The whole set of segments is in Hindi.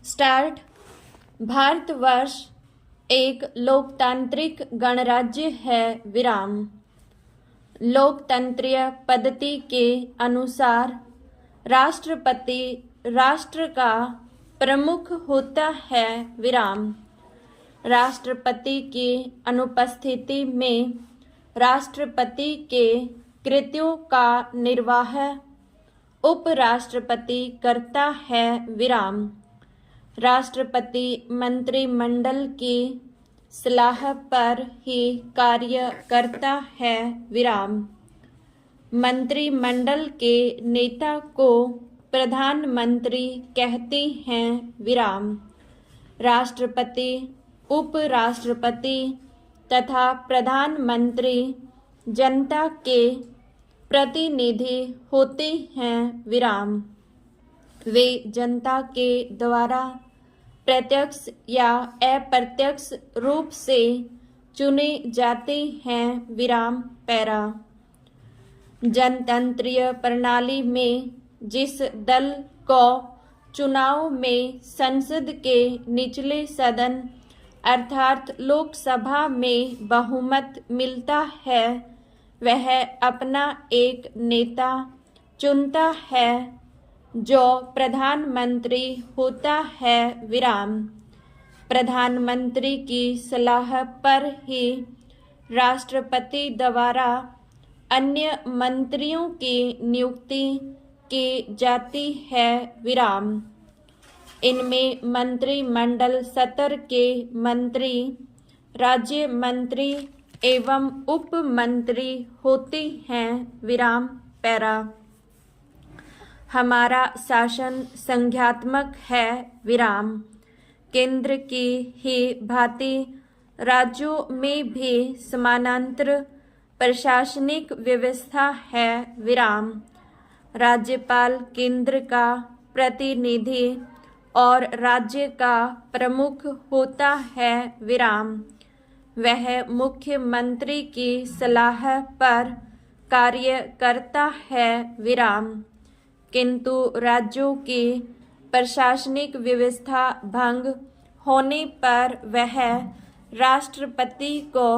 स्टार्ट। भारतवर्ष एक लोकतांत्रिक गणराज्य है विराम। लोकतंत्रीय पद्धति के अनुसार राष्ट्रपति राष्ट्र का प्रमुख होता है विराम। राष्ट्रपति की अनुपस्थिति में राष्ट्रपति के कृत्यों का निर्वाह उपराष्ट्रपति करता है विराम। राष्ट्रपति मंत्रिमंडल की सलाह पर ही कार्य करता है विराम। मंत्रिमंडल के नेता को प्रधानमंत्री कहते हैं विराम। राष्ट्रपति, उपराष्ट्रपति तथा प्रधानमंत्री जनता के प्रतिनिधि होते हैं विराम। वे जनता के द्वारा प्रत्यक्ष या अप्रत्यक्ष रूप से चुने जाते हैं विराम पैरा। जनतंत्रीय प्रणाली में जिस दल को चुनाव में संसद के निचले सदन अर्थात लोकसभा में बहुमत मिलता है वह अपना एक नेता चुनता है जो प्रधानमंत्री होता है विराम। प्रधानमंत्री की सलाह पर ही राष्ट्रपति द्वारा अन्य मंत्रियों की नियुक्ति की जाती है विराम। इनमें मंत्रिमंडल स्तर के मंत्री, राज्य मंत्री एवं उप मंत्री होते हैं विराम पैरा। हमारा शासन संघात्मक है विराम। केंद्र की ही भांति राज्यों में भी समानांतर प्रशासनिक व्यवस्था है विराम। राज्यपाल केंद्र का प्रतिनिधि और राज्य का प्रमुख होता है विराम। वह मुख्यमंत्री की सलाह पर कार्य करता है विराम। किंतु राज्यों की प्रशासनिक व्यवस्था भंग होने पर वह राष्ट्रपति को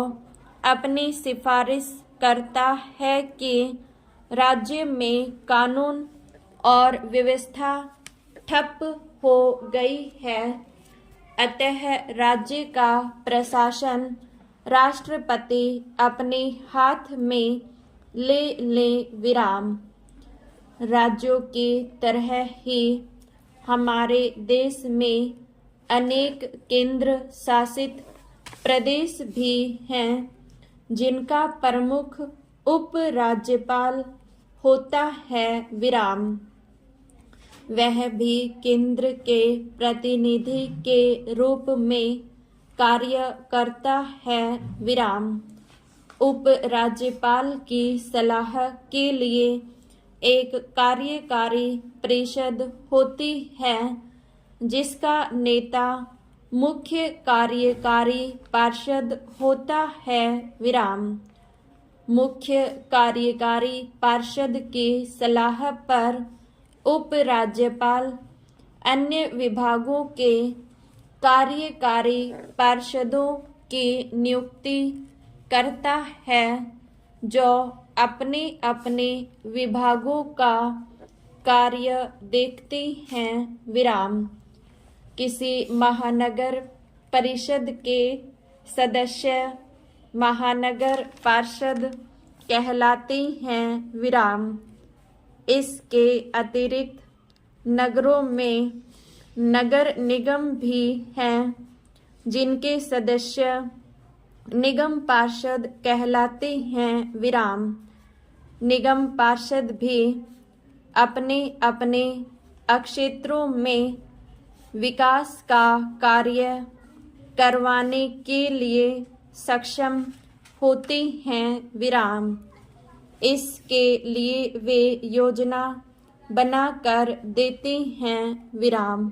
अपनी सिफारिश करता है कि राज्य में कानून और व्यवस्था ठप हो गई है, अतः राज्य का प्रशासन राष्ट्रपति अपने हाथ में ले विराम। राज्यों की तरह ही हमारे देश में अनेक केंद्र शासित प्रदेश भी हैं जिनका प्रमुख उप राज्यपाल होता है विराम। वह भी केंद्र के प्रतिनिधि के रूप में कार्य करता है विराम। उप राज्यपाल की सलाह के लिए एक कार्यकारी परिषद होती है जिसका नेता मुख्य कार्यकारी पार्षद होता है विराम। मुख्य कार्यकारी पार्षद की सलाह पर उप राज्यपाल अन्य विभागों के कार्यकारी पार्षदों की नियुक्ति करता है जो अपने अपने विभागों का कार्य देखते हैं विराम। किसी महानगर परिषद के सदस्य महानगर पार्षद कहलाते हैं विराम। इसके अतिरिक्त नगरों में नगर निगम भी हैं जिनके सदस्य निगम पार्षद कहलाते हैं विराम। निगम पार्षद भी अपने अपने क्षेत्रों में विकास का कार्य करवाने के लिए सक्षम होते हैं विराम। इसके लिए वे योजना बनाकर देते हैं विराम।